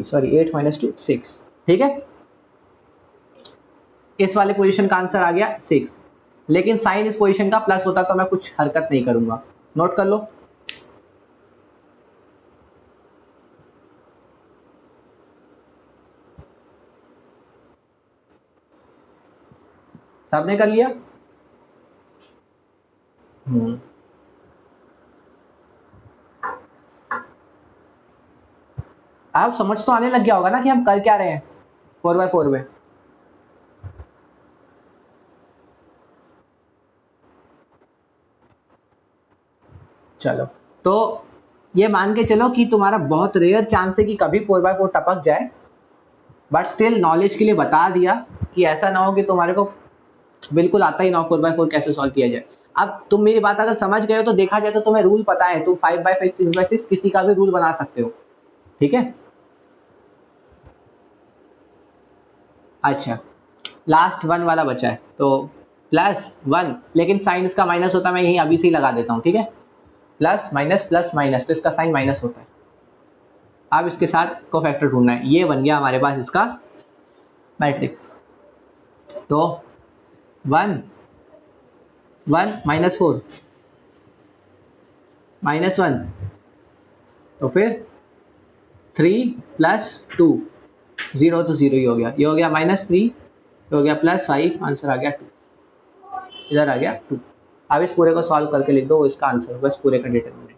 सॉरी 8 - 2 6। ठीक है, इस वाले पोजीशन का आंसर आ गया 6। लेकिन साइन इस पोजीशन का प्लस होता तो मैं कुछ हरकत नहीं करूंगा, नोट कर लो। सबने कर लिया? आप समझ तो आने लग गया होगा ना कि हम कर क्या रहे हैं 4x4 में। चलो तो ये मान के चलो कि तुम्हारा बहुत रेयर चांस है कि कभी 4x4 टपक जाए, बट स्टिल नॉलेज के लिए बता दिया कि ऐसा ना हो कि तुम्हारे को बिल्कुल आता ही ना हो 4x4 कैसे सॉल्व किया जाए। अब तुम मेरी बात अगर समझ गए हो तो देखा जाए तो तुम्हें रूल पता है, तुम 5x5 6x6 किसी का भी रूल बना सकते हो। ठीक है, अच्छा लास्ट 1 वाला बचा है तो +1, लेकिन साइन इसका माइनस होता है, मैं यही अभी से ही लगा देता हूँ। ठीक है, प्लस माइनस तो इसका साइन माइनस होता है। अब इसके साथ को फैक्टर ढूंढना है, ये बन गया हमारे पास इसका मैट्रिक्स। तो 1 1 -4 -1, तो फिर 3 + 2 0 तो 0 ही हो गया, ये हो गया -3, हो गया +5, आंसर आ गया 2, इधर आ गया 2। अब इस पूरे को सॉल्व करके लिख दो, इसका आंसर होगा इस पूरे का डिटरमिनेंट।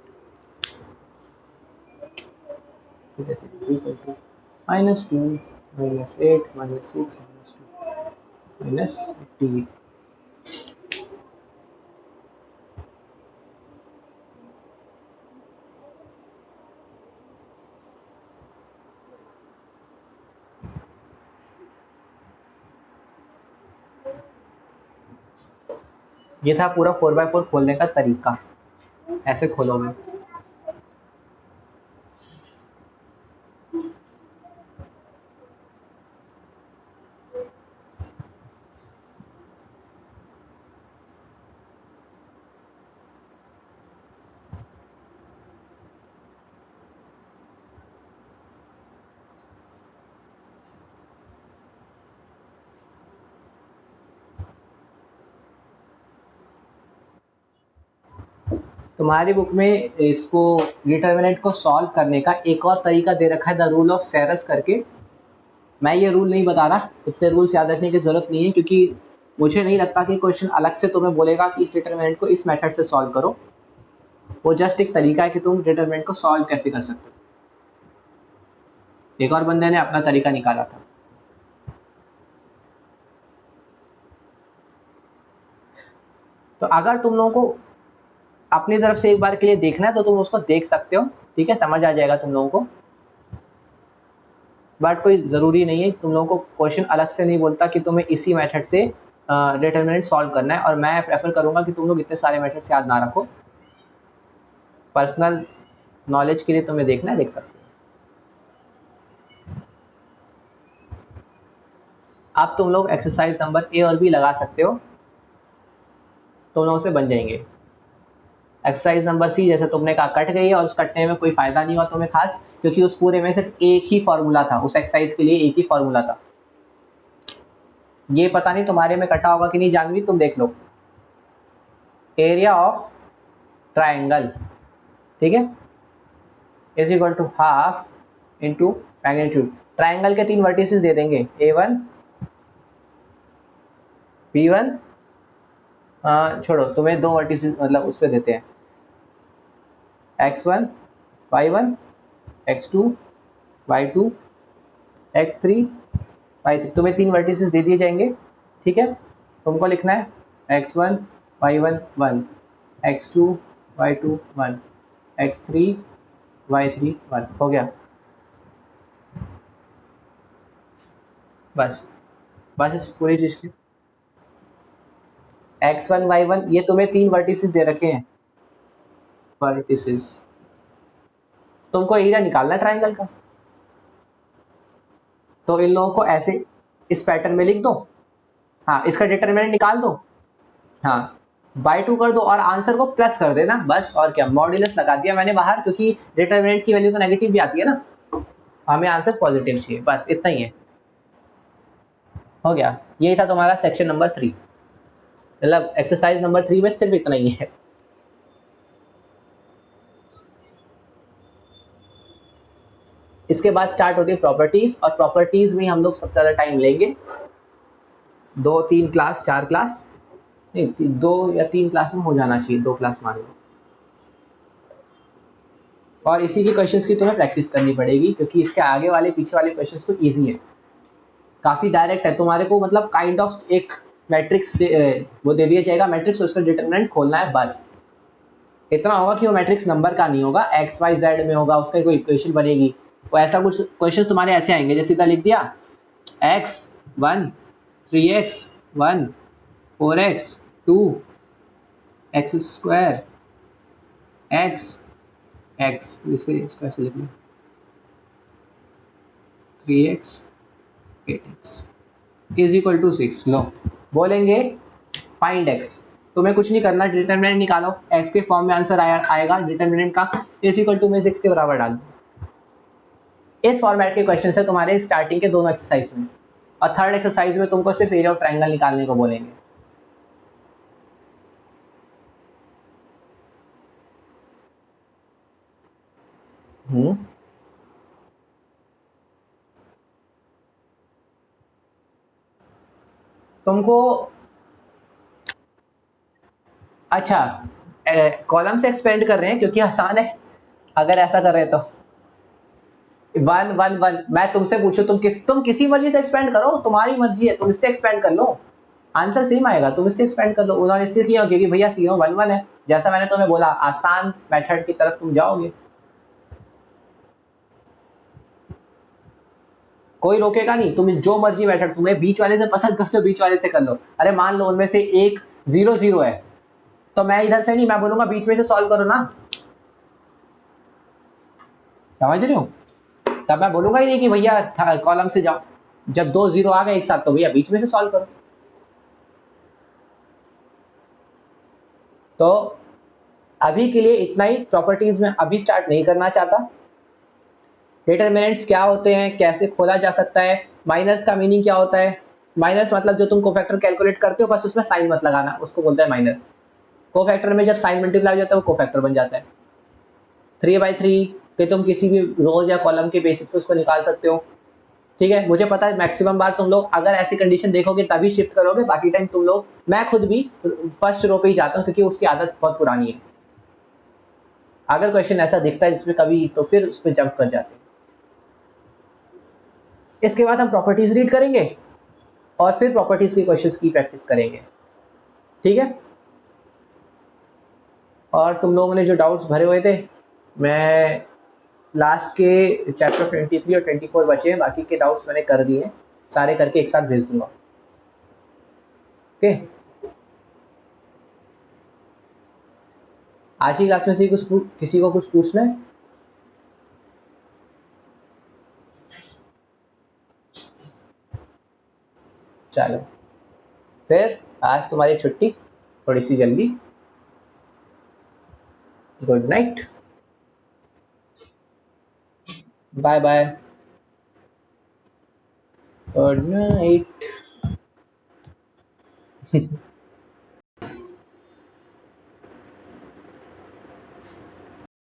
-2 -8 -6 -2 -8। ये था पूरा 4x4 खोलने का तरीका, ऐसे खोलोगे। तुम्हारी बुक में इसको डिटर्मिनेंट को सॉल्व करने का एक और तरीका दे रखा है, द रूल ऑफ सेरस करके। मैं ये रूल नहीं बता रहा, इतने रूल्स याद रखने की जरूरत नहीं है, क्योंकि मुझे नहीं लगता कि क्वेश्चन अलग से तुम्हें बोलेगा कि इस डिटर्मिनेंट को इस मेथड से सॉल्व करो। वो जस्ट एक तरीका है कि तुम डिटर्मिनेंट को सॉल्व कैसे कर सकते हो। एक और बंदे ने अपना तरीका निकाला था। तो अगर तुम लोगों को अपनी तरफ से एक बार के लिए देखना है तो तुम उसको देख सकते हो, ठीक है, समझ आ जाएगा तुम लोगों को। बट कोई ज़रूरी नहीं है, तुम लोगों को क्वेश्चन अलग से नहीं बोलता कि तुम्हें इसी मेथड से डिटरमिनेंट सॉल्व करना है, और मैं प्रेफर करूंगा कि तुम लोग इतने सारे मेथड्स याद ना रखो। पर्सनल नॉलेज के लिए तुम्हें देखना है, देख सकते हो। अब तुम लोग एक्सरसाइज नंबर ए और बी लगा सकते हो, तुम लोगों से बन जाएंगे। एक्सरसाइज नंबर सी जैसे तुमने कहा कट गई है, और उस कटने में कोई फायदा नहीं हुआ तुम्हें खास, क्योंकि उस पूरे में सिर्फ एक ही फॉर्मूला था, उस एक्सरसाइज के लिए एक ही फॉर्मूला था। ये पता नहीं तुम्हारे में कटा होगा कि नहीं, जानवी तुम देख लो। एरिया ऑफ ट्राइंगल, ठीक है, is equal to half into magnitude. Triangle के 3 वर्टिसेस दे देंगे, A1 B1, छोड़ो, तुम्हें 2 वर्टिसेस मतलब उस पर देते हैं, X1 Y1 X2 Y2 X3 Y3, तुम्हें 3 वर्टिसेस दे दिए जाएंगे, ठीक है। तुमको लिखना है X1 Y1 1, X2 Y2 1, X3 Y3 1, हो गया। बस बस इस पूरी चीज की X1 Y1, ये तुम्हें 3 वर्टिसेस दे रखे हैं, वर्टिसेस। तुमको एरिया निकालना है ट्राइंगल का, तो इन लोगों को ऐसे इस पैटर्न में लिख दो। हाँ, इसका डिटरमिनेंट निकाल दो, हाँ, बाई 2 कर दो और आंसर को प्लस कर देना, बस। और क्या, मॉड्यूलस लगा दिया मैंने बाहर, क्योंकि डिटरमिनेंट की वैल्यू तो नेगेटिव भी आती है ना, हमें आंसर पॉजिटिव चाहिए, बस इतना ही है, हो गया। यही था तुम्हारा सेक्शन नंबर 3, मतलब एक्सरसाइज नंबर 3 में सिर्फ इतना ही है। इसके बाद स्टार्ट होती है प्रॉपर्टीज, और प्रॉपर्टीज में हम लोग सबसे ज्यादा टाइम लेंगे, 2-3 क्लास 4 क्लास नहीं, 2 या 3 क्लास में हो जाना चाहिए, 2 क्लास मान लो। और इसी की क्वेश्चंस की तुम्हें प्रैक्टिस करनी पड़ेगी, क्योंकि इसके आगे वाले पीछे वाले क्वेश्चंस तो इजी है, काफी डायरेक्ट है। तुम्हारे को मतलब काइंड ऑफ एक मैट्रिक्स वो दे दिया जाएगा मैट्रिक्स, उसका डिटरमिनेंट खोलना है, बस इतना होगा कि वो मैट्रिक्स नंबर का नहीं होगा, एक्स वाई जेड में होगा, उसका कोई इक्वेशन बनेगी, वो ऐसा कुछ क्वेश्चन तुम्हारे ऐसे आएंगे, जैसे सीधा लिख दिया x1 3x1 4x2 x square x x, इसे इसको ऐसे लिख लो 3x 8x is equal to 6। लो, बोलेंगे फाइंड x, तुम्हें कुछ नहीं करना, डिटरमिनेंट निकालो, x के फॉर्म में आंसर आएगा डिटरमिनेंट का, इज इक्वल टू में 6 के बराबर डाल दो। इस फॉर्मेट के क्वेश्चन है तुम्हारे स्टार्टिंग के दोनों एक्सरसाइज में, और थर्ड एक्सरसाइज में तुमको सिर्फ एरिया ऑफ ट्राइंगल निकालने को बोलेंगे। तुमको अच्छा कॉलम से एक्सपेंड कर रहे हैं क्योंकि आसान है, अगर ऐसा कर रहे हैं तो 1 1 1, मैं तुमसे पूछूं तुम किसी मर्जी से एक्सपेंड करो, तुम्हारी मर्जी है, तुम इससे एक्सपेंड कर लो, आंसर सेम आएगा, तुम इससे एक्सपेंड कर लो। उन्होंने इससे किया क्योंकि भैया तीनों 1 1 है, जैसा मैंने तुम्हें बोला, आसान मेथड की तरफ तुम जाओगे, कोई रोकेगा नहीं, तुम जो मर्जी मेथड, तुम्हें बीच वाले से पसंद करते हो बीच वाले से कर लो। अरे मान लो उनमें से एक 0 0 है, तो मैं इधर से नहीं, मैं बोलूंगा बीच में से सॉल्व करो ना, समझ रहे हो, तब मैं बोलूंगा ही नहीं कि भैया कॉलम से जाओ, जब 2 0 आ गए एक साथ तो भैया बीच में से सॉल्व करो। तो अभी के लिए इतना ही, प्रॉपर्टीज में अभी स्टार्ट नहीं करना चाहता। डिटरमिनेंट्स क्या होते हैं, कैसे खोला जा सकता है, माइनस का मीनिंग क्या होता है, माइनस मतलब जो तुम कोफैक्टर कैलकुलेट करते हो बस उसमें साइन मत लगाना, उसको बोलते हैं माइनर। कोफैक्टर में जब साइन मल्टीप्लाई हो जाता है वो कोफैक्टर बन जाता है। 3/3 के तुम किसी भी रोज या कॉलम के बेसिस पे उसको निकाल सकते हो, ठीक है। मुझे पता है मैक्सिमम बार तुम लोग अगर ऐसी कंडीशन देखोगे तभी शिफ्ट करोगे, बाकी टाइम तुम लोग, मैं खुद भी फर्स्ट रो पे ही जाता हूँ क्योंकि उसकी आदत बहुत पुरानी है। अगर क्वेश्चन ऐसा दिखता है जिसमें कभी, तो फिर उस पर जंप कर जाते हैं। इसके बाद हम प्रॉपर्टीज रीड करेंगे और फिर प्रॉपर्टीज के क्वेश्चंस की प्रैक्टिस करेंगे, ठीक है। और तुम लोगों ने जो डाउट्स भरे हुए थे, मैं लास्ट के चैप्टर 23 और 24 बचे हैं, बाकी के डाउट्स मैंने कर दिए हैं, सारे करके एक साथ भेज दूंगा। ओके, आज की क्लास में से किसी को कुछ पूछना है? चलो फिर आज तुम्हारी छुट्टी, थोड़ी सी जल्दी। Good night, bye bye, good night.